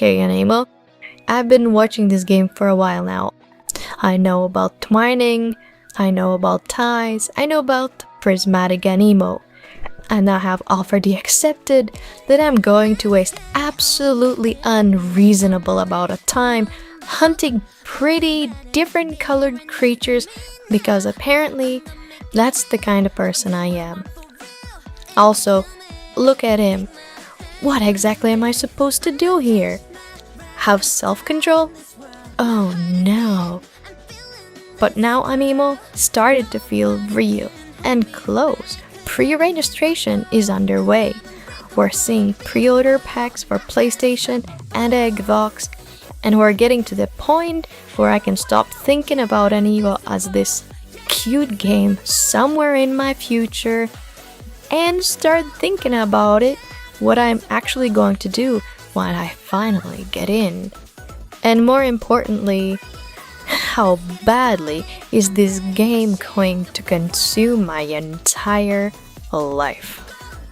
Okay, Aniimo, I've been watching this game for a while now. I know about twining, I know about ties, I know about Prismatic Aniimo, and I have already accepted that I'm going to waste absolutely unreasonable amount of time hunting pretty different colored creatures because apparently that's the kind of person I am. Also, look at him. What exactly am I supposed to do here? Have self-control? Oh no. But now Aniimo started to feel real and close. Pre-registration is underway. We're seeing pre-order packs for PlayStation and Xbox, and we're getting to the point where I can stop thinking about Aniimo as this cute game somewhere in my future and start thinking about it, what I'm actually going to do when I finally get in. And more importantly, how badly is this game going to consume my entire life?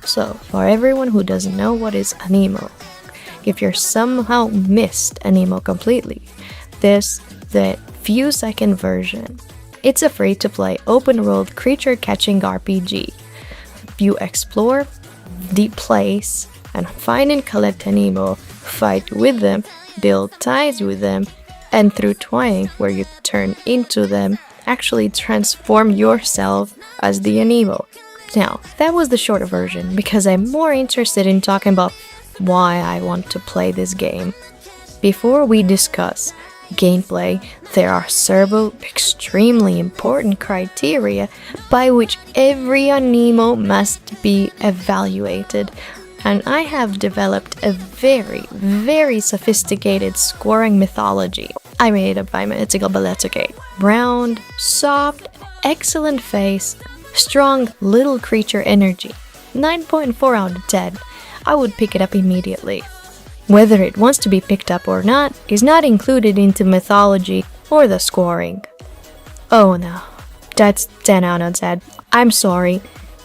So, for everyone who doesn't know what is Aniimo, if you're somehow missed Aniimo completely, there's the few second version. It's a free-to-play open-world creature-catching RPG. You explore the place and find and collect Aniimo, fight with them, build ties with them, and through twining, where you turn into them, actually transform yourself as the Aniimo. Now, that was the shorter version because I'm more interested in talking about why I want to play this game. Before we discuss gameplay, there are several extremely important criteria by which every Aniimo must be evaluated, and I have developed a very sophisticated scoring methodology. I made it up by mythical, but that's okay. Round, soft, excellent face, strong little creature energy. 9.4 out of 10. I would pick it up immediately. Whether it wants to be picked up or not is not included into mythology or the scoring. Oh no, that's 10 out of 10. I'm sorry.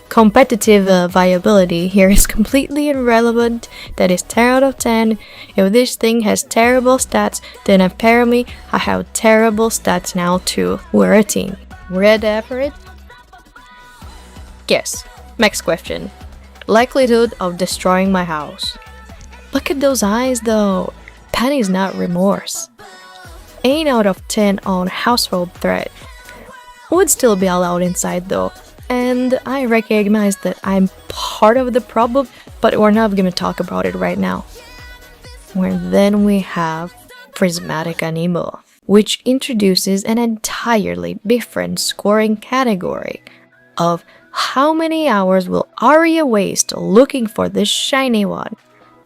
Competitive viability here is completely irrelevant. That is 10 out of 10. If this thing has terrible stats, then apparently I have terrible stats now too. We're a team. Ready for it? Yes. Next question. Likelihood of destroying my house. Look at those eyes though. That is not remorse. 8 out of 10 on household threat. Would still be allowed inside though. And I recognize that I'm part of the problem, but we're not going to talk about it right now. Where then we have Prismatic Aniimo, which introduces an entirely different scoring category of how many hours will Arya waste looking for this shiny one?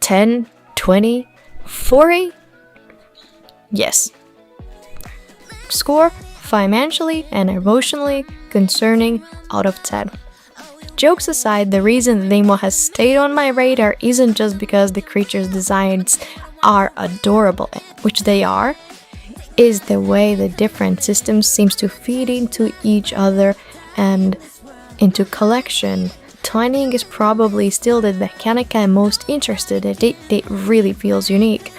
10, 20, 40? Yes. Score financially and emotionally concerning out of 10. Jokes aside, the reason Aniimo has stayed on my radar isn't just because the creatures' designs are adorable, which they are, is the way the different systems seems to feed into each other and into collection. Twining is probably still the mechanic I'm most interested in. It really feels unique.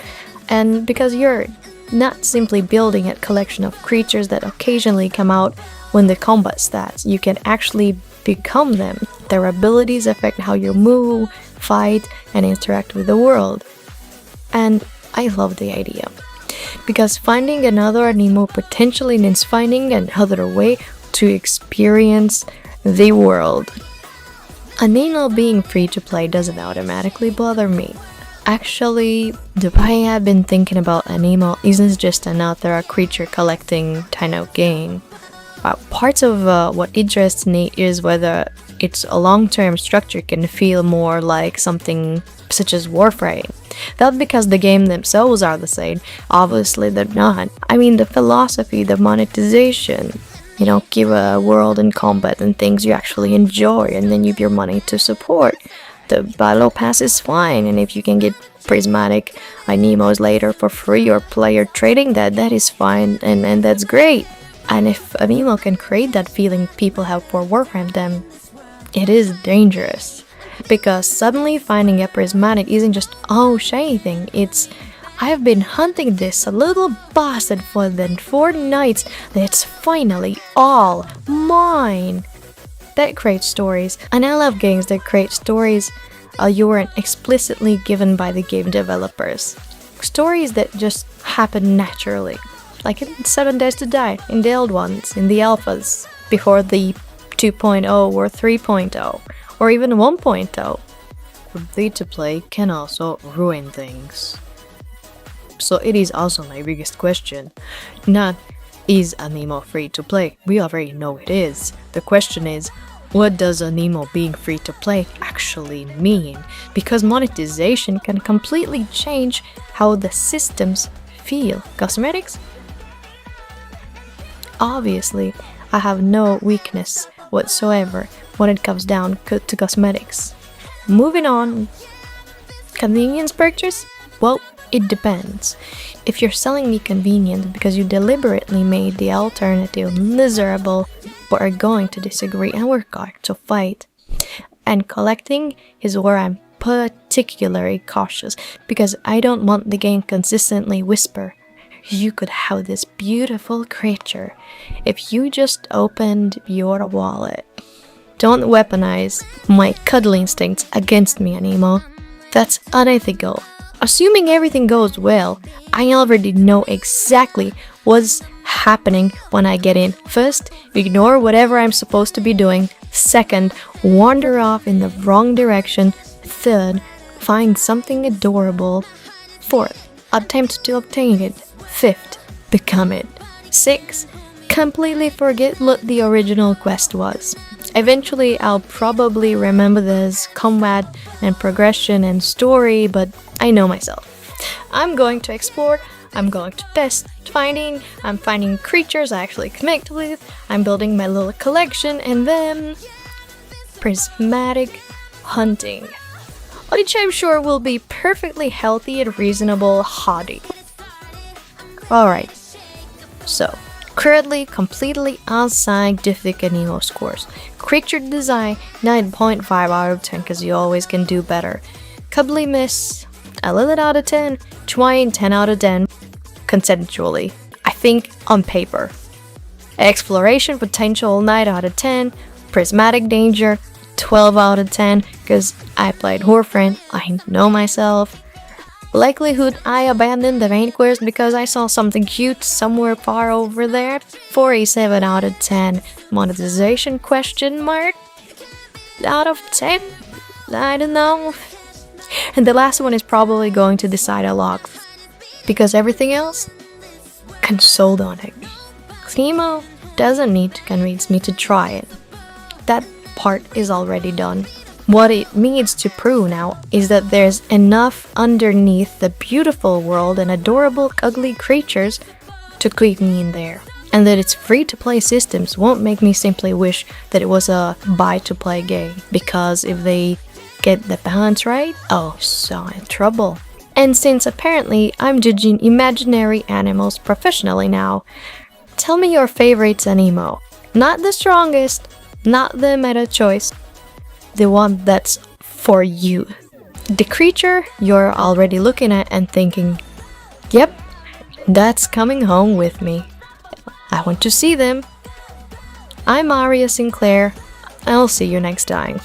And because you're not simply building a collection of creatures that occasionally come out when the combat stats, you can actually become them. Their abilities affect how you move, fight, and interact with the world. And I love the idea. Because finding another Aniimo potentially means finding another way to experience the world. Aniimo being free to play doesn't automatically bother me. Actually, the way I've been thinking about Aniimo isn't just another creature collecting kind of game. Parts of what interests me is whether its long-term structure can feel more like something such as Warframe. Not because the game themselves are the same, obviously they're not. I mean the philosophy, the monetization. You know, give a world and combat and things you actually enjoy, and then give your money to support. The battle pass is fine, and if you can get Prismatic Aniimos later for free or player trading that is fine, and that's great. And if Aniimo can create that feeling people have for Warframe, then it is dangerous. Because suddenly finding a prismatic isn't just, oh, shiny thing, it's, I have been hunting this little bastard for the 4 nights that it's finally all mine. That creates stories, and I love games that create stories you weren't explicitly given by the game developers. Stories that just happen naturally, like in 7 Days to Die, in the old ones, in the alphas, before the 2.0 or 3.0, or even 1.0. Free-to-play can also ruin things. So it is also my biggest question. Not, is Aniimo free-to-play? We already know it is. The question is, what does Aniimo being free-to-play actually mean? Because monetization can completely change how the systems feel. Cosmetics? Obviously, I have no weakness whatsoever when it comes down to cosmetics. Moving on, convenience purchase? Well, it depends. If you're selling me convenience because you deliberately made the alternative miserable, we are going to disagree and we're going to fight. And collecting is where I'm particularly cautious, because I don't want the game consistently whisper, you could have this beautiful creature if you just opened your wallet. Don't weaponize my cuddle instincts against me, Aniimo. That's unethical. Assuming everything goes well, I already know exactly what's happening when I get in. First, ignore whatever I'm supposed to be doing. Second, wander off in the wrong direction. Third, find something adorable. Fourth, attempt to obtain it. Fifth, become it. Sixth, completely forget what the original quest was. Eventually, I'll probably remember this combat and progression and story, but I know myself. I'm going to explore, I'm going to test, I'm finding creatures I actually connect with, I'm building my little collection, and then prismatic hunting, which I'm sure will be perfectly healthy and reasonable hobby. Alright, so currently completely unscientific Aniimo scores. Creature design 9.5 out of 10 because you always can do better. Cuddly miss 11 out of 10. Twine 10 out of 10. Consensually, I think on paper. Exploration potential 9 out of 10. Prismatic danger 12 out of 10 because I played Warframe, I know myself. Likelihood I abandoned the main quest because I saw something cute somewhere far over there. 47 out of 10. Monetization question mark? Out of 10? I don't know. And the last one is probably going to decide a lot, because everything else can sold on it. Aniimo doesn't need to convince me to try it. That part is already done. What it needs to prove now is that there's enough underneath the beautiful world and adorable ugly creatures to keep me in there. And that its free-to-play systems won't make me simply wish that it was a buy-to-play game. Because if they get the balance right, oh, so in trouble. And since apparently I'm judging imaginary animals professionally now, tell me your favorites Aniimo. Not the strongest, not the meta choice. The one that's for you. The creature you're already looking at and thinking, yep, that's coming home with me. I want to see them. I'm Aria Sinclair. I'll see you next time.